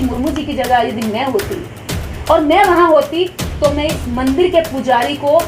मुर्मू जी की जगह यदि मैं होती और मैं वहां होती तो मैं इस मंदिर के पुजारी को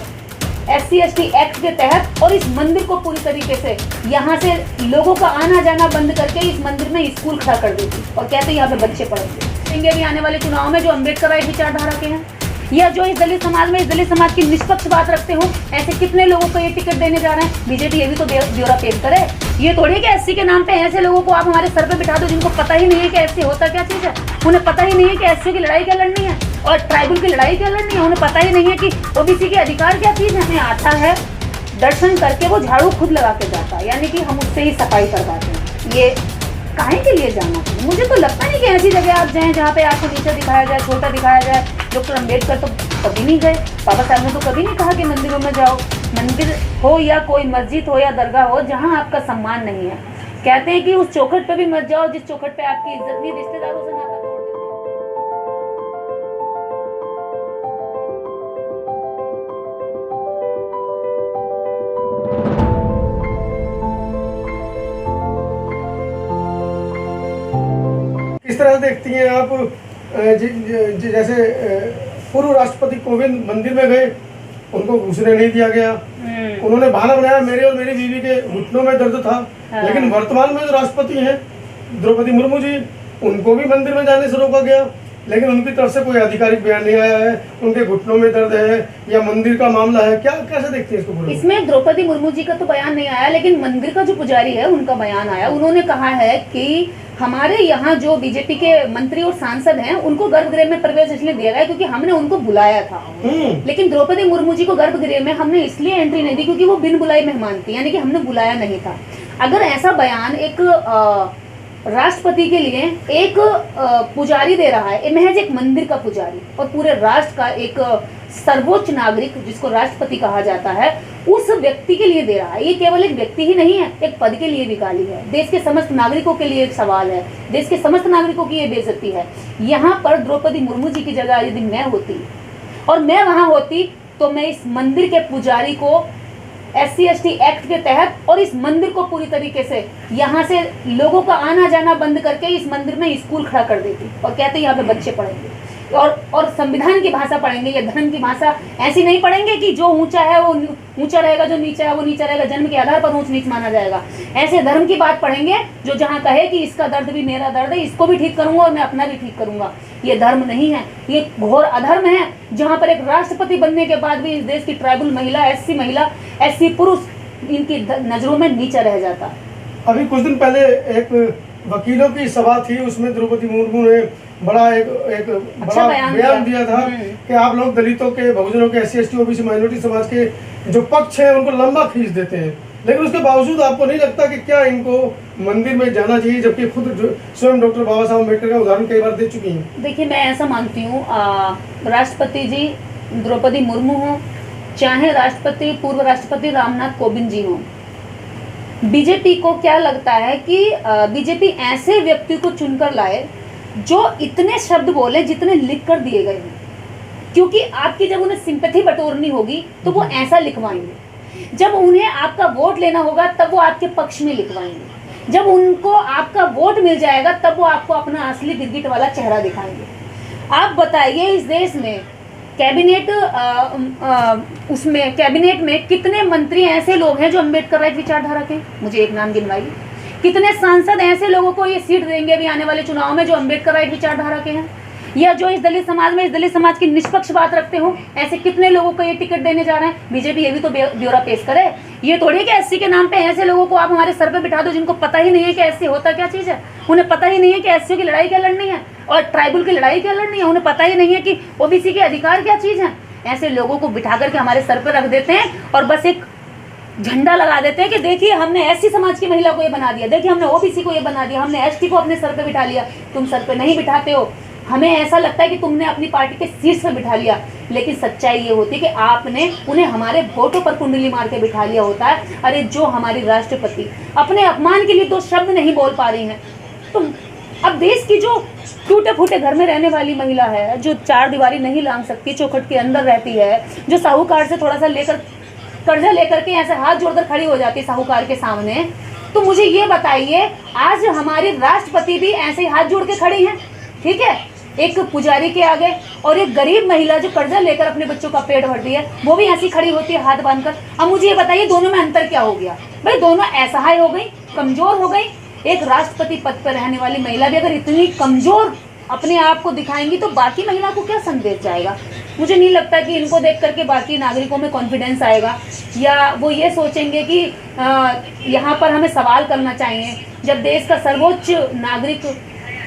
SC/ST एक्ट के तहत और इस मंदिर को पूरी तरीके से यहाँ से लोगों का आना जाना बंद करके इस मंदिर में स्कूल खड़ा कर देती और कहते यहाँ पे बच्चे पढ़ेंगे। भी आने वाले चुनाव में जो अम्बेडकर राइट विचारधारा के हैं या जो इस दलित समाज में इस दलित समाज की निष्पक्ष बात रखते हो, ऐसे कितने लोगों को ये टिकट देने जा रहे हैं। बीजेपी ये भी तो ब्यौरा पेश करे। ये थोड़ी है कि SC के नाम पे ऐसे लोगों को आप हमारे सर पे बिठा दो जिनको पता ही नहीं है कि SC होता क्या चीज़ है, उन्हें पता ही नहीं है कि SC की लड़ाई क्या लड़नी है और ट्राइबल की लड़ाई क्या लड़नी है, उन्हें पता ही नहीं है कि OBC के अधिकार क्या चीज़ है। हमें आता है दर्शन करके वो झाड़ू खुद लगा के जाता है, यानी कि हम उससे ही सफाई करवाते हैं। ये काहे के लिए जाना चाहिए? मुझे तो लगता नहीं कि ऐसी जगह आप जाएं जहाँ पे आपको नीचा दिखाया जाए, छोटा दिखाया जाए। डॉक्टर अम्बेडकर तो कभी नहीं गए, बाबा साहब ने तो कभी नहीं कहा कि मंदिरों में जाओ। मंदिर हो या कोई मस्जिद हो या दरगाह हो, जहाँ आपका सम्मान नहीं है, कहते हैं कि उस चौखट पे भी मत जाओ जिस चौखट पे आपकी इज्जत नहीं, रिश्तेदारों से नाता तोड़ देते हैं। किस तरह देखती हैं आप जैसे पूर्व राष्ट्रपति कोविंद मंदिर में गए, उनको घुसने नहीं दिया गया, उन्होंने बहाना बनाया मेरे और मेरी बीवी के घुटनों में दर्द था। लेकिन वर्तमान में जो राष्ट्रपति हैं द्रौपदी मुर्मू जी, उनको भी मंदिर में जाने से रोका गया, लेकिन उनकी तरफ से कोई आधिकारिक बयान नहीं आया है। उनके घुटनों में दर्द है या मंदिर का मामला है, क्या कैसे देखते हैं इसको? इसमें द्रौपदी मुर्मू जी का तो बयान नहीं आया, लेकिन मंदिर का जो पुजारी है उनका बयान आया। उन्होंने कहा है कि हमारे यहाँ जो बीजेपी के मंत्री और सांसद हैं उनको गर्भगृह में प्रवेश इसलिए दिया गया क्योंकि हमने उनको बुलाया था। लेकिन द्रौपदी मुर्मू जी को गर्भगृह में हमने इसलिए एंट्री नहीं दी क्योंकि वो बिन बुलाई मेहमान थी, यानी कि हमने बुलाया नहीं था। अगर ऐसा बयान एक राष्ट्रपति के लिए एक पुजारी दे रहा है, महज एक मंदिर का पुजारी और पूरे राष्ट्र का एक सर्वोच्च नागरिक जिसको राष्ट्रपति कहा जाता है, उस व्यक्ति के लिए दे रहा है। ये केवल एक व्यक्ति ही नहीं है, एक पद के लिए भी गाली है, देश के समस्त नागरिकों के लिए एक सवाल है, देश के समस्त नागरिकों की ये बेइज्जती है। यहाँ पर द्रौपदी मुर्मू जी की जगह यदि मैं होती और मैं वहां होती तो मैं इस मंदिर के पुजारी को SC/ST एक्ट के तहत और इस मंदिर को पूरी तरीके से यहाँ से लोगों का आना जाना बंद करके इस मंदिर में स्कूल खड़ा कर देती और कहते यहाँ पे बच्चे पढ़ेंगे और संविधान की भाषा पढ़ेंगे। ये धर्म की भाषा ऐसी नहीं पढ़ेंगे कि जो ऊंचा है वो ऊंचा रहेगा, जो नीचा है वो नीचा रहेगा, जन्म के आधार पर ऊंच नीच माना जाएगा। ऐसे धर्म की बात पढ़ेंगे जो जहाँ कहे कि इसका दर्द भी मेरा दर्द है, इसको भी ठीक करूंगा और मैं अपना भी ठीक करूंगा। ये धर्म नहीं है, ये घोर अधर्म है, जहाँ पर एक राष्ट्रपति बनने के बाद भी इस देश की ट्राइबल महिला, SC महिला, SC पुरुष इनकी नजरों में नीचा रह जाता। अभी कुछ दिन पहले एक वकीलों की सभा थी, उसमें द्रौपदी मुर्मू ने बड़ा बड़ा बयान दिया था कि आप लोग दलितों के, बहुजनों के, SC/ST OBC माइनॉरिटी समाज के जो पक्ष है उनको लंबा खींच देते हैं। लेकिन उसके बावजूद आपको नहीं लगता कि क्या इनको मंदिर में जाना चाहिए, जबकि खुद स्वयं डॉक्टर बाबा साहब अम्बेडकर का उदाहरण कई बार दे चुकी हैं? देखिए, मैं ऐसा मानती हूँ, राष्ट्रपति जी द्रौपदी मुर्मू हो, चाहे राष्ट्रपति पूर्व राष्ट्रपति रामनाथ कोविंद जी हो, बीजेपी को क्या लगता है कि बीजेपी ऐसे व्यक्ति को चुनकर लाए जो इतने शब्द बोले जितने लिख कर दिए गए हैं, क्योंकि आपकी जब उन्हें सिंपैथी बटोरनी होगी तो वो ऐसा लिखवाएंगे, जब उन्हें आपका वोट लेना होगा तब वो आपके पक्ष में लिखवाएंगे, जब उनको आपका वोट मिल जाएगा तब वो आपको अपना असली गिरगिट वाला चेहरा दिखाएंगे। आप बताइए, इस देश में कैबिनेट में कितने मंत्री ऐसे लोग हैं जो अम्बेडकर राइट विचारधारा के? मुझे एक नाम गिनवाइए। कितने सांसद ऐसे लोगों को ये सीट देंगे भी आने वाले चुनाव में जो अम्बेडकर राइट विचारधारा के हैं या जो इस दलित समाज में इस दलित समाज की निष्पक्ष बात रखते हो? ऐसे कितने लोगों को ये टिकट देने जा रहे हैं? बीजेपी ये भी तो ब्यौरा पेश करे। ये थोड़ी कि SC के नाम पे ऐसे लोगों को आप हमारे सर पे बिठा दो जिनको पता ही नहीं है कि SC होता क्या चीज़ है, उन्हें पता ही नहीं है कि SC की लड़ाई क्या लड़नी है और ट्राइबल की लड़ाई क्या लड़नी है, उन्हें पता ही नहीं है कि OBC के अधिकार क्या चीज़ है। ऐसे लोगों को बिठा करके हमारे सर पर रख देते हैं और बस एक झंडा लगा देते हैं कि देखिए हमने SC समाज की महिला को ये बना दिया, देखिए हमने OBC को ये बना दिया, हमने ST को अपने सर पे बिठा लिया। तुम सर पे नहीं बिठाते हो, हमें ऐसा लगता है कि तुमने अपनी पार्टी के शीर्ष पे बिठा लिया, लेकिन सच्चाई ये होती है कि आपने उन्हें हमारे वोटों पर कुंडली मार के बिठा लिया होता है। अरे जो हमारी राष्ट्रपति अपने अपमान के लिए 2 शब्द नहीं बोल पा रही हैं, तो अब देश की जो टूटे फूटे घर में रहने वाली महिला है, जो 4 दीवारी नहीं लांग सकती, चौखट के अंदर रहती है, जो साहूकार से थोड़ा सा कर्जा लेकर के ऐसे हाथ जोड़कर खड़ी हो जाती है साहूकार के सामने, तो मुझे ये बताइए, आज हमारी राष्ट्रपति भी ऐसे ही हाथ जोड़ के खड़ी हैं? ठीक है, एक पुजारी के आगे, और एक गरीब महिला जो कर्जा लेकर अपने बच्चों का पेट भर रही है, वो भी ऐसी खड़ी होती है हाथ बांधकर। अब मुझे ये बताइए दोनों में अंतर क्या हो गया? भाई दोनों असहाय हो गई, कमजोर हो गई। एक राष्ट्रपति पद पर रहने वाली महिला भी अगर इतनी कमजोर अपने आप को दिखाएंगी तो बाकी महिला को क्या संदेश जाएगा? मुझे नहीं लगता कि इनको देख करके बाकी नागरिकों में कॉन्फिडेंस आएगा, या वो ये सोचेंगे कि यहाँ पर हमें सवाल करना चाहिए। जब देश का सर्वोच्च नागरिक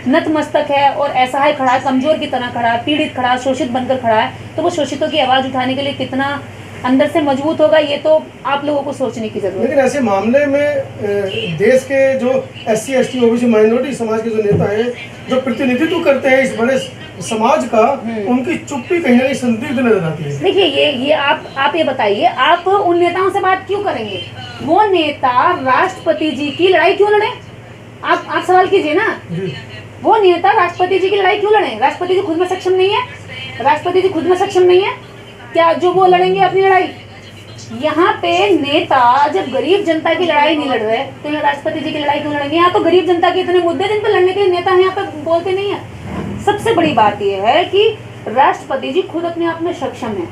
नतमस्तक है और असहाय खड़ा है, कमजोर की तरह खड़ा है, पीड़ित खड़ा है, शोषित बनकर खड़ा है, तो वो शोषितों की आवाज़ उठाने के लिए कितना अंदर से मजबूत होगा, ये तो आप लोगों को सोचने की जरूरत है। लेकिन ऐसे मामले में देश के जो SC ST OBC माइनॉरिटी समाज के जो नेता हैं, जो प्रतिनिधित्व करते हैं इस बड़े समाज का, उनकी चुप्पी कहीं ना कहीं संदिग्ध नजर आती है। देखिए ये आप ये बताइए, आप उन नेताओं से बात क्यों करेंगे? वो नेता राष्ट्रपति जी की लड़ाई क्यों लड़े? आप सवाल कीजिए ना। वो नेता राष्ट्रपति जी की लड़ाई क्यों लड़े? राष्ट्रपति जी खुद में सक्षम नहीं है? राष्ट्रपति जी खुद में सक्षम नहीं है क्या जो वो लड़ेंगे अपनी लड़ाई? यहाँ पे नेता जब गरीब जनता की लड़ाई नहीं लड़ रहे तो यहाँ राष्ट्रपति जी की लड़ाई क्यों लड़ेंगे? यहाँ तो गरीब जनता के इतने मुद्दे जिन पे लड़ने के लिए नेता यहाँ पे बोलते नहीं है। सबसे बड़ी बात यह है कि राष्ट्रपति जी खुद अपने आप में सक्षम है।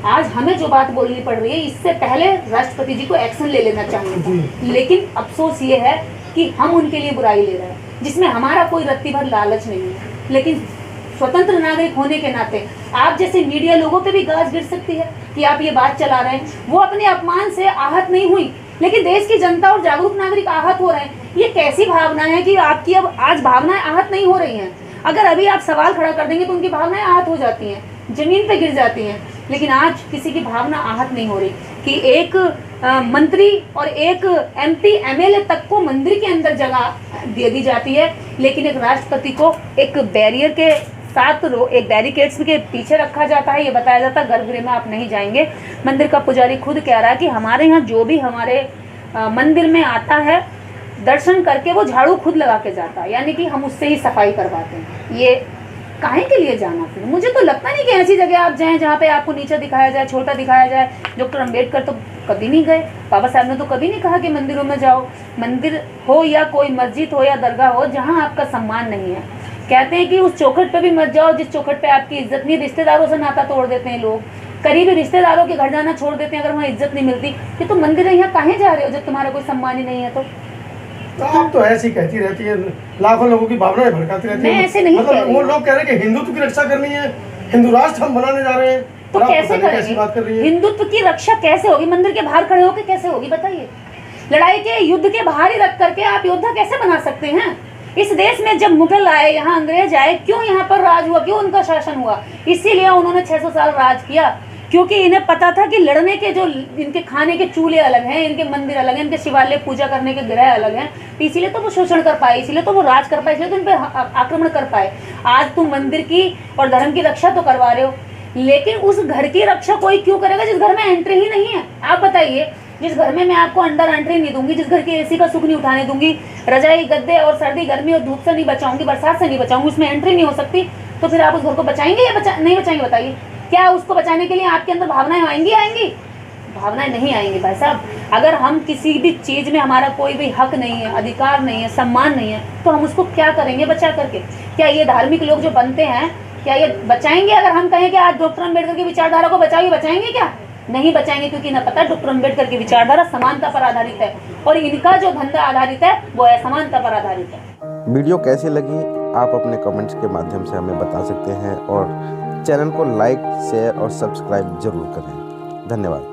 आज हमें जो बात बोलनी पड़ रही है, इससे पहले राष्ट्रपति जी को एक्शन ले लेना चाहिए, लेकिन अफसोस ये है कि हम उनके लिए बुराई ले रहे हैं, जिसमें हमारा कोई रत्ती भर लालच नहीं है। लेकिन स्वतंत्र नागरिक होने के नाते आप जैसे मीडिया लोगों पे भी गाज गिर सकती है कि आप ये बात चला रहे हैं। वो अपने अपमान से आहत नहीं हुई, लेकिन देश की जनता और जागरूक नागरिक आहत हो रहे हैं। ये कैसी भावना है कि आपकी अब आज भावनाएं आहत नहीं हो रही हैं? अगर अभी आप सवाल खड़ा कर देंगे तो उनकी भावनाएं आहत हो जाती हैं, जमीन पे गिर जाती हैं। लेकिन आज किसी की भावना आहत नहीं हो रही कि एक मंत्री और एक MP MLA तक को मंदिर के अंदर जगह दे दी जाती है, लेकिन एक राष्ट्रपति को एक बैरियर के साथ एक बैरिकेड्स के पीछे रखा जाता है। ये बताया जाता है गर्भगृह में आप नहीं जाएंगे। मंदिर का पुजारी खुद कह रहा है कि हमारे यहाँ जो भी हमारे मंदिर में आता है दर्शन करके वो झाड़ू खुद लगा के जाता है, यानी कि हम उससे ही सफाई करवाते हैं। ये काहे के लिए जाना? फिर मुझे तो लगता नहीं कि ऐसी जगह आप जाएं जहाँ पे आपको नीचा दिखाया जाए, छोटा दिखाया जाए। डॉक्टर अम्बेडकर तो कभी नहीं गए, बाबा साहब ने तो कभी नहीं कहा कि मंदिरों में जाओ। मंदिर हो या कोई मस्जिद हो या दरगाह हो, जहाँ आपका सम्मान नहीं है, कहते हैं कि उस चौखट पे भी मत जाओ जिस चौखट पे आपकी इज्जत नहीं। रिश्तेदारों से नाता तोड़ देते हैं लोग, करीबी रिश्तेदारों के घर जाना छोड़ देते हैं अगर वहाँ इज्जत नहीं मिलती। कि तुम मंदिर है, यहाँ काहे जा रहे हो जब तुम्हारा कोई सम्मान ही नहीं है? तो आप तो ऐसी कहती रहती है, लाखों लोगों की भावनाएं भड़काती रहती है। मैं ऐसे नहीं कह रही। वो लोग कह रहे हैं कि हिंदुत्व की रक्षा करनी है, हिंदू राष्ट्र हम बनाने जा रहे हैं, तो कैसे करेंगे? हिंदुत्व की रक्षा कैसे होगी? मंदिर के बाहर खड़े होकर कैसे होगी बताइए? लड़ाई के युद्ध के बाहर ही रख करके आप योद्धा कैसे बना सकते हैं? इस देश में जब मुगल आए, यहाँ अंग्रेज आए, क्यों यहाँ पर राज हुआ, क्यों उनका शासन हुआ? इसीलिए उन्होंने 600 साल राज किया, क्योंकि इन्हें पता था कि लड़ने के जो इनके खाने के चूल्हे अलग हैं, इनके मंदिर अलग हैं, इनके शिवालय पूजा करने के ग्रह अलग हैं। इसीलिए तो वो शोषण कर पाए, इसीलिए तो वो राज कर पाए, इसलिए तो इन पर आक्रमण कर पाए। आज तुम मंदिर की और धर्म की रक्षा तो करवा रहे हो, लेकिन उस घर की रक्षा कोई क्यों करेगा जिस घर में एंट्री ही नहीं है? आप बताइए, जिस घर में मैं आपको अंडर एंट्री नहीं दूंगी, जिस घर के AC का सुख नहीं उठाने दूंगी, रजाई गद्दे और सर्दी गर्मी और धूप से नहीं बचाऊंगी, बरसात से नहीं बचाऊंगी, उसमें एंट्री नहीं हो सकती, तो फिर आप उस घर को बचाएंगे या नहीं बचाएंगे? बताइए, क्या उसको बचाने के लिए आपके अंदर भावनाएं आएंगी? भावनाएं नहीं आएंगी भाई साहब। अगर हम किसी भी चीज़ में हमारा कोई भी हक नहीं है, अधिकार नहीं है, सम्मान नहीं है, तो हम उसको क्या करेंगे बचा करके? क्या ये धार्मिक लोग जो बनते हैं, क्या ये बचाएंगे? अगर हम कहें कि आज डॉक्टर अम्बेडकर की विचारधारा को बचाएंगे क्या? नहीं बचाएंगे, क्योंकि ना पता डॉक्टर अम्बेडकर की विचारधारा समानता पर आधारित है और इनका जो धंधा आधारित है वो असमानता पर आधारित है। वीडियो कैसी लगी आप अपने कमेंट्स के माध्यम से हमें बता सकते हैं और चैनल को लाइक, शेयर और सब्सक्राइब जरूर करें। धन्यवाद।